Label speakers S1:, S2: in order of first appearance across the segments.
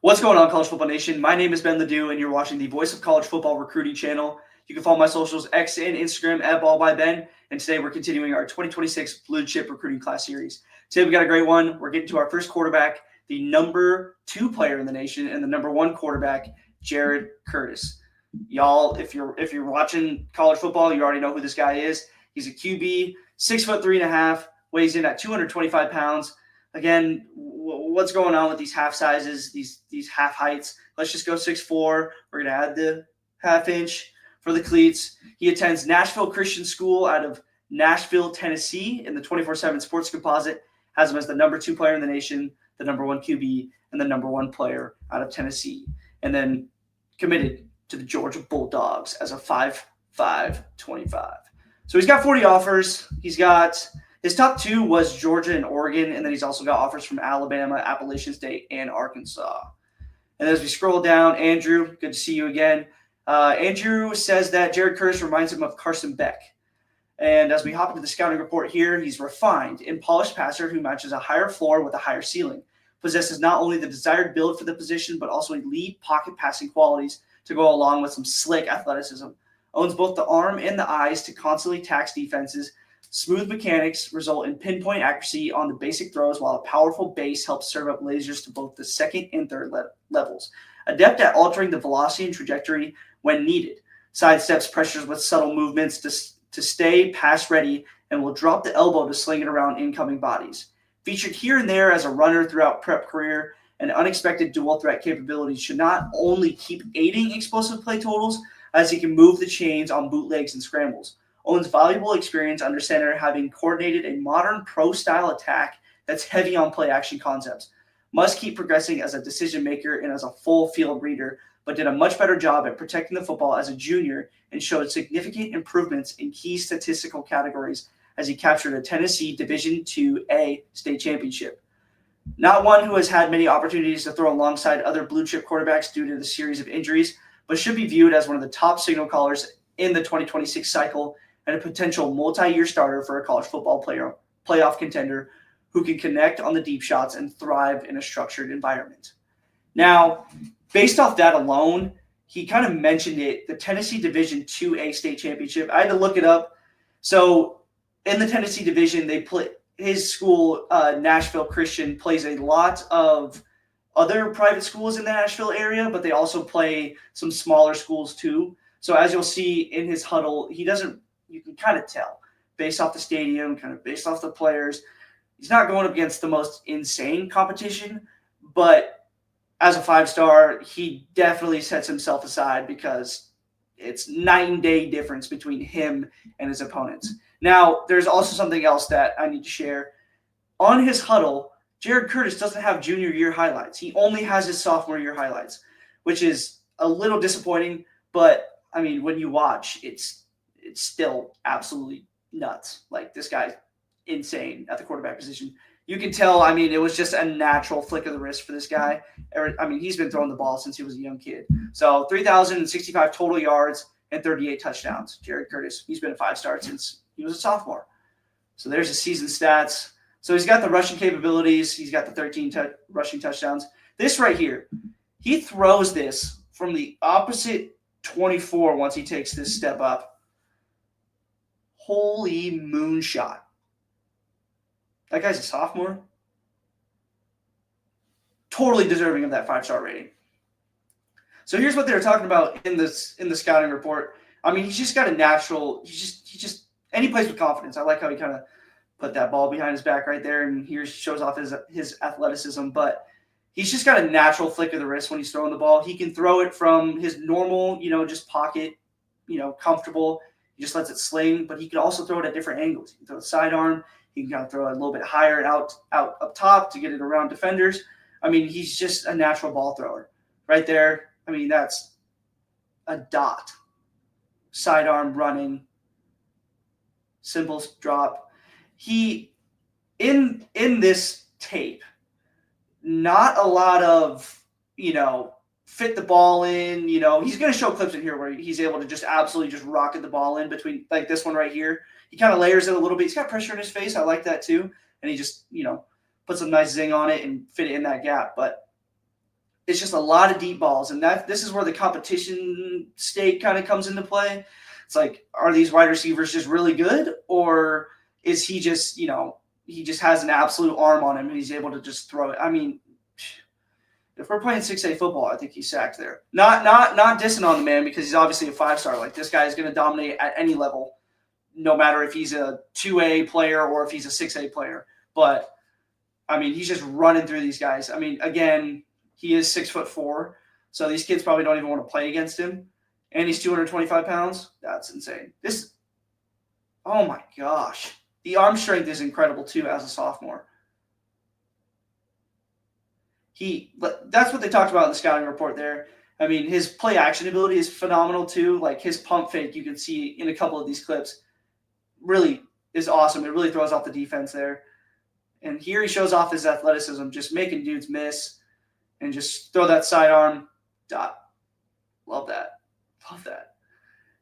S1: What's going on, College Football Nation? My name is Ben Ledoux, and you're watching the Voice of College Football Recruiting channel. You can follow my socials, X and Instagram, at BallByBen. And today we're continuing our 2026 Blue Chip Recruiting Class Series. Today we got a great one. We're getting to our first quarterback, the number 2 player in the nation, and the number 1 quarterback, Jared Curtis. Y'all, if you're watching college football, you already know who this guy is. He's a QB, 6'3.5", weighs in at 225 pounds. Again, what's going on with these half sizes, these half heights? Let's just go 6'4". We're going to add the half inch for the cleats. He attends Nashville Christian School out of Nashville, Tennessee in the 24/7 Sports Composite. Has him as the number 2 player in the nation, the number 1 QB, and the number 1 player out of Tennessee. And then committed to the Georgia Bulldogs as a 5'5", 25. So he's got 40 offers. His top 2 was Georgia and Oregon, and then he's also got offers from Alabama, Appalachian State, and Arkansas. And as we scroll down, Andrew, good to see you again. Andrew says that Jared Curtis reminds him of Carson Beck. And as we hop into the scouting report here, he's refined and polished passer who matches a higher floor with a higher ceiling. Possesses not only the desired build for the position, but also elite pocket passing qualities to go along with some slick athleticism. Owns both the arm and the eyes to constantly tax defenses. Smooth mechanics result in pinpoint accuracy on the basic throws, while a powerful base helps serve up lasers to both the second and third levels. Adept at altering the velocity and trajectory when needed. Sidesteps pressures with subtle movements to stay pass ready, and will drop the elbow to sling it around incoming bodies. Featured here and there as a runner throughout prep career, and unexpected dual threat capabilities should not only keep aiding explosive play totals, as he can move the chains on bootlegs and scrambles. Owns valuable experience under center, having coordinated a modern pro-style attack that's heavy on play-action concepts. Must keep progressing as a decision maker and as a full field reader, but did a much better job at protecting the football as a junior and showed significant improvements in key statistical categories as he captured a Tennessee Division II-A state championship. Not one who has had many opportunities to throw alongside other blue-chip quarterbacks due to the series of injuries, but should be viewed as one of the top signal callers in the 2026 cycle and a potential multi-year starter for a college football playoff contender who can connect on the deep shots and thrive in a structured environment. Now, based off that alone, he kind of mentioned it, the Tennessee Division II-A state championship. I had to look it up. So in the Tennessee division, they play his school, Nashville Christian, plays a lot of other private schools in the Nashville area, but they also play some smaller schools too. So as you'll see in his huddle, you can kind of tell based off the stadium, kind of based off the players. He's not going up against the most insane competition, but as a 5-star, he definitely sets himself aside because it's night and day difference between him and his opponents. Now, there's also something else that I need to share. On his huddle, Jared Curtis doesn't have junior year highlights. He only has his sophomore year highlights, which is a little disappointing, but I mean, when you watch, it's still absolutely nuts. Like, this guy's insane at the quarterback position. You can tell, I mean, it was just a natural flick of the wrist for this guy. I mean, he's been throwing the ball since he was a young kid. So 3,065 total yards and 38 touchdowns. Jared Curtis, he's been a 5-star since he was a sophomore. So there's his season stats. So he's got the rushing capabilities. He's got the 13 rushing touchdowns. This right here, he throws this from the opposite 24 once he takes this step up. Holy moonshot. That guy's a sophomore. Totally deserving of that 5-star rating. So here's what they were talking about in the scouting report. I mean, he's just got a natural. And he plays with confidence. I like how he kind of put that ball behind his back right there, and here shows off his athleticism. But he's just got a natural flick of the wrist when he's throwing the ball. He can throw it from his normal, just pocket, comfortable. He just lets it sling, but he can also throw it at different angles. He can throw a sidearm. He can kind of throw it a little bit higher and out up top to get it around defenders. I mean, he's just a natural ball thrower. Right there, I mean, that's a dot. Sidearm running. Simple drop. He, in this tape, not a lot of, fit the ball in. He's going to show clips in here where he's able to just absolutely just rocket the ball in between, like this one right here. He kind of layers it a little bit. He's got pressure in his face. I like that too. And he just, puts a nice zing on it and fit it in that gap. But it's just a lot of deep balls, and this is where the competition state kind of comes into play. It's like, are these wide receivers just really good, or is he just, he just has an absolute arm on him and he's able to just throw it? I mean, if we're playing 6A football, I think he's sacked there. Not dissing on the man, because he's obviously a 5-star. Like, this guy is going to dominate at any level, no matter if he's a 2A player or if he's a 6A player. But I mean, he's just running through these guys. I mean, again, he is 6'4", so these kids probably don't even want to play against him. And he's 225 pounds. That's insane. Oh my gosh. The arm strength is incredible too as a sophomore. That's what they talked about in the scouting report there. I mean, his play action ability is phenomenal too. Like, his pump fake, you can see in a couple of these clips, really is awesome. It really throws off the defense there. And here he shows off his athleticism, just making dudes miss and just throw that sidearm. Love that. Love that.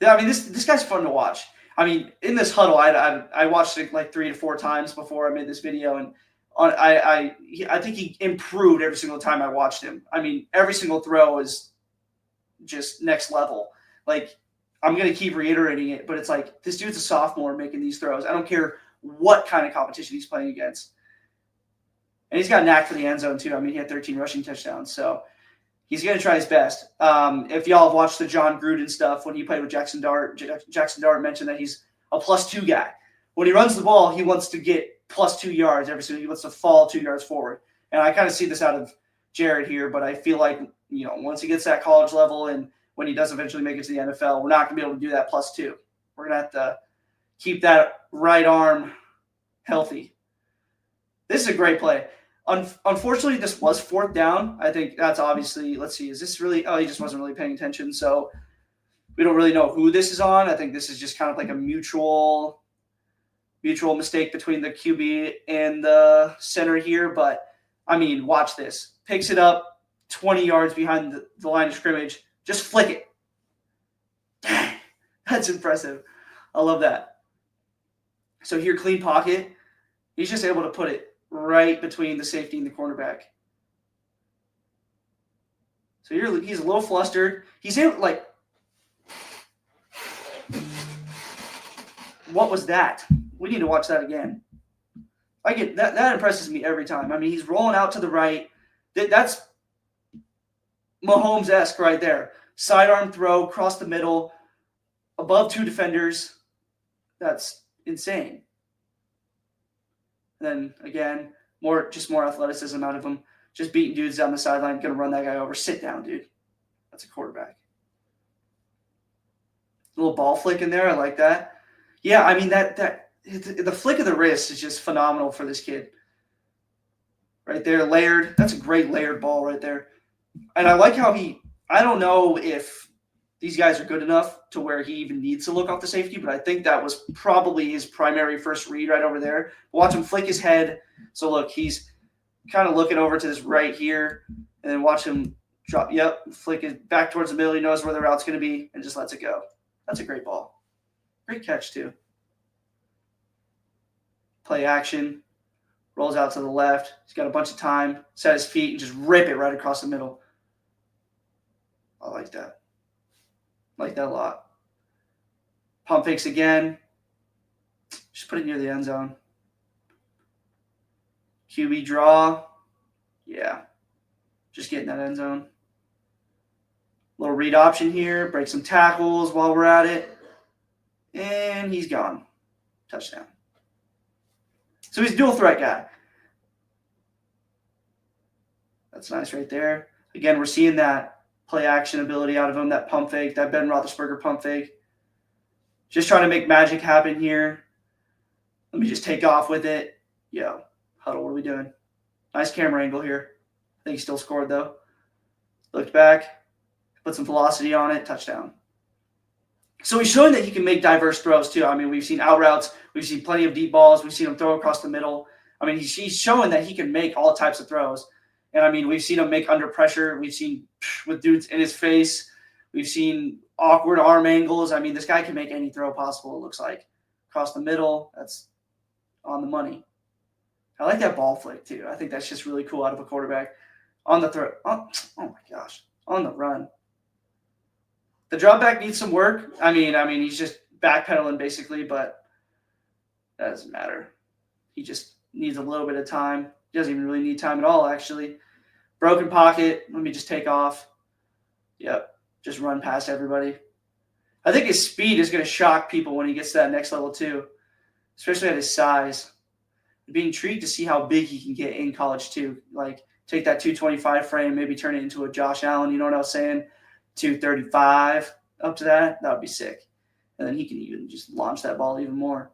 S1: Yeah, I mean, this guy's fun to watch. I mean, in this huddle, I watched it like 3 to 4 times before I made this video, and I think he improved every single time I watched him. I mean, every single throw is just next level. Like, I'm going to keep reiterating it, but it's like, this dude's a sophomore making these throws. I don't care what kind of competition he's playing against. And he's got a knack for the end zone too. I mean, he had 13 rushing touchdowns, so he's going to try his best. If y'all have watched the John Gruden stuff when he played with Jackson Dart, Jackson Dart mentioned that he's a +2 guy. When he runs the ball, he wants to get +2 yards every single. He wants to fall 2 yards forward. And I kind of see this out of Jared here, but I feel like, once he gets that college level and when he does eventually make it to the NFL, we're not going to be able to do that +2. We're going to have to keep that right arm healthy. This is a great play. Unfortunately, this was 4th down. I think that's obviously, let's see, is this really, he just wasn't really paying attention. So we don't really know who this is on. I think this is just kind of like a mutual mistake between the QB and the center here. But, I mean, watch this. Picks it up 20 yards behind the line of scrimmage. Just flick it. Dang, that's impressive. I love that. So here, clean pocket. He's just able to put it right between the safety and the cornerback. So he's a little flustered. He's able, like, what was that? We need to watch that again. I get that. That impresses me every time. I mean, he's rolling out to the right. That's Mahomes-esque right there. Sidearm throw, across the middle, above 2 defenders. That's insane. And then, again, more athleticism out of him. Just beating dudes down the sideline, going to run that guy over. Sit down, dude. That's a quarterback. A little ball flick in there. I like that. Yeah, I mean, the flick of the wrist is just phenomenal for this kid. Right there, layered. That's a great layered ball right there. And I like how I don't know if these guys are good enough to where he even needs to look off the safety, but I think that was probably his primary first read right over there. Watch him flick his head. So look, he's kind of looking over to this right here, and then watch him drop. Yep, flick it back towards the middle. He knows where the route's going to be and just lets it go. That's a great ball. Great catch too. Play action. Rolls out to the left. He's got a bunch of time. Set his feet and just rip it right across the middle. I like that. Like that a lot. Pump fakes again. Just put it near the end zone. QB draw. Yeah. Just getting that end zone. Little read option here. Break some tackles while we're at it. And he's gone. Touchdown. So he's a dual threat guy. That's nice right there. Again, we're seeing that play action ability out of him, that pump fake, that Ben Roethlisberger pump fake. Just trying to make magic happen here. Let me just take off with it. Yo, huddle, what are we doing? Nice camera angle here. I think he still scored, though. Looked back, put some velocity on it, touchdown. So he's showing that he can make diverse throws, too. I mean, we've seen out routes. We've seen plenty of deep balls. We've seen him throw across the middle. I mean, he's showing that he can make all types of throws. And, I mean, we've seen him make under pressure. We've seen with dudes in his face. We've seen awkward arm angles. I mean, this guy can make any throw possible, it looks like. Across the middle, that's on the money. I like that ball flick, too. I think that's just really cool out of a quarterback. On the throw. Oh my on the run. The drop back needs some work. I mean, he's just backpedaling basically, but that doesn't matter. He just needs a little bit of time. He doesn't even really need time at all, actually. Broken pocket. Let me just take off. Yep. Just run past everybody. I think his speed is going to shock people when he gets to that next level too, especially at his size. I'm being intrigued to see how big he can get in college too. Like, take that 225 frame, maybe turn it into a Josh Allen, you know what I was saying? 235 up to that. That would be sick. And then he can even just launch that ball even more.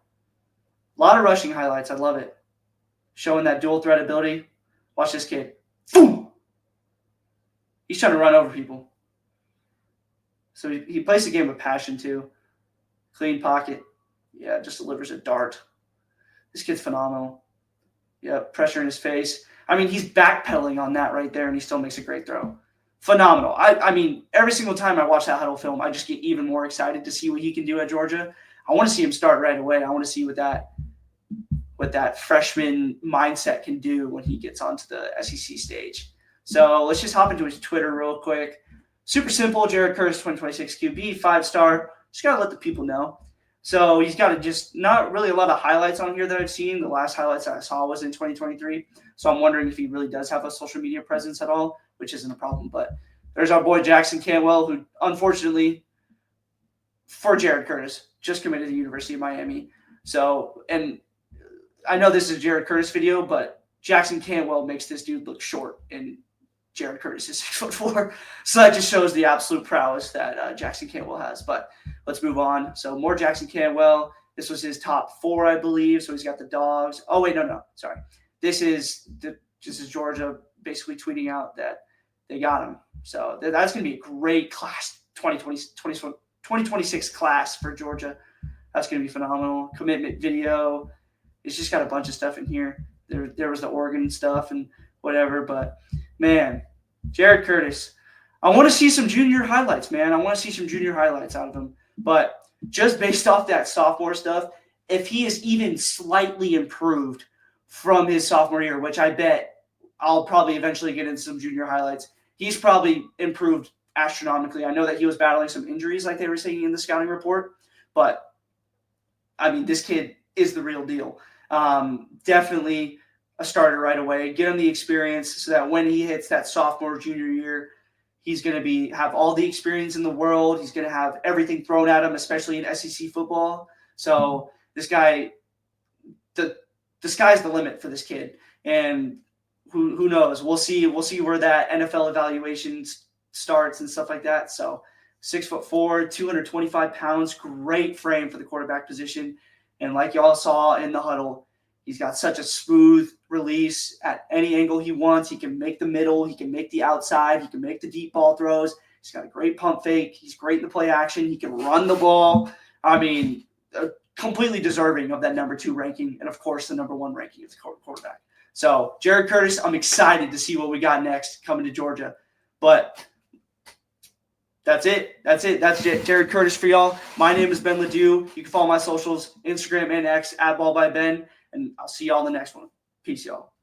S1: A lot of rushing highlights. I love it. Showing that dual threat ability. Watch this kid. Boom! He's trying to run over people. So he plays the game with passion too. Clean pocket. Yeah, just delivers a dart. This kid's phenomenal. Yeah, pressure in his face. I mean, he's backpedaling on that right there, and he still makes a great throw. Phenomenal. I mean, every single time I watch that huddle film, I just get even more excited to see what he can do at Georgia. I want to see him start right away. I want to see what that freshman mindset can do when he gets onto the SEC stage. So let's just hop into his Twitter real quick. Super simple. Jared Curtis, 2026 QB, 5-star. Just got to let the people know. So he's got just not really a lot of highlights on here that I've seen. The last highlights that I saw was in 2023. So I'm wondering if he really does have a social media presence at all, which isn't a problem. But there's our boy Jackson Cantwell, who unfortunately, for Jared Curtis, just committed to the University of Miami. So, and I know this is a Jared Curtis video, but Jackson Cantwell makes this dude look short, and Jared Curtis is 6'4". So that just shows the absolute prowess that Jackson Cantwell has. But let's move on. So more Jackson Cantwell. This was his top 4, I believe. So he's got the Dogs. Oh, wait, no. Sorry. This is Georgia basically tweeting out that they got him. So that's going to be a great class, 2026 class for Georgia. That's going to be phenomenal. Commitment video. It's just got a bunch of stuff in here. There was the Oregon stuff and whatever, but man, Jared Curtis, I want to see some junior highlights, man. I want to see some junior highlights out of him. But just based off that sophomore stuff, if he is even slightly improved from his sophomore year, which I bet I'll probably eventually get into some junior highlights, he's probably improved astronomically. I know that he was battling some injuries like they were saying in the scouting report, but I mean, this kid is the real deal. Definitely a starter right away. Get him the experience so that when he hits that sophomore, junior year, he's going to have all the experience in the world. He's going to have everything thrown at him, especially in SEC football. So this guy, the sky's the limit for this kid. And who knows? We'll see where that NFL evaluation starts and stuff like that. So 6'4", 225 pounds, great frame for the quarterback position. And like y'all saw in the huddle, he's got such a smooth release at any angle he wants. He can make the middle. He can make the outside. He can make the deep ball throws. He's got a great pump fake. He's great in the play action. He can run the ball. I mean, completely deserving of that number 2 ranking and, of course, the number 1 ranking as a quarterback. So, Jared Curtis, I'm excited to see what we got next coming to Georgia. But that's it. That's Jared Curtis for y'all. My name is Ben Ledoux. You can follow my socials, Instagram and X, @BallByBen. And I'll see y'all in the next one. Peace, y'all.